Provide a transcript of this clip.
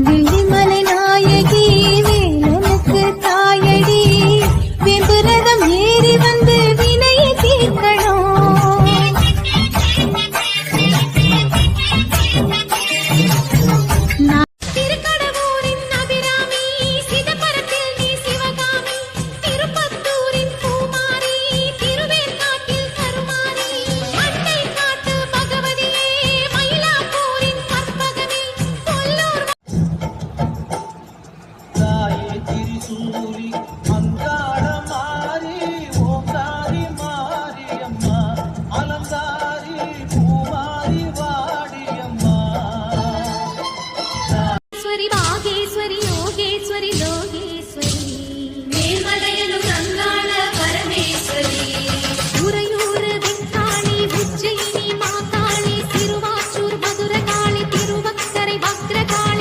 வெள்ளிமலை நாயகி வேலனுக்கு தாயடி வெம்புரதம் ஏறி வந்து வினையை தீர்க்கணும். திருக்கடவூரின் அபிராமி, சிதம்பரத்தில் நீ சிவகாமி, திருப்பத்தூரின் பூமாரி, திருவேற்காட்டில் கருமாரி, அன்னை காட்டு பகவதியே, மயிலாப்பூரின் கற்பகமே, கொல்லூர் தாயே திரிசூலி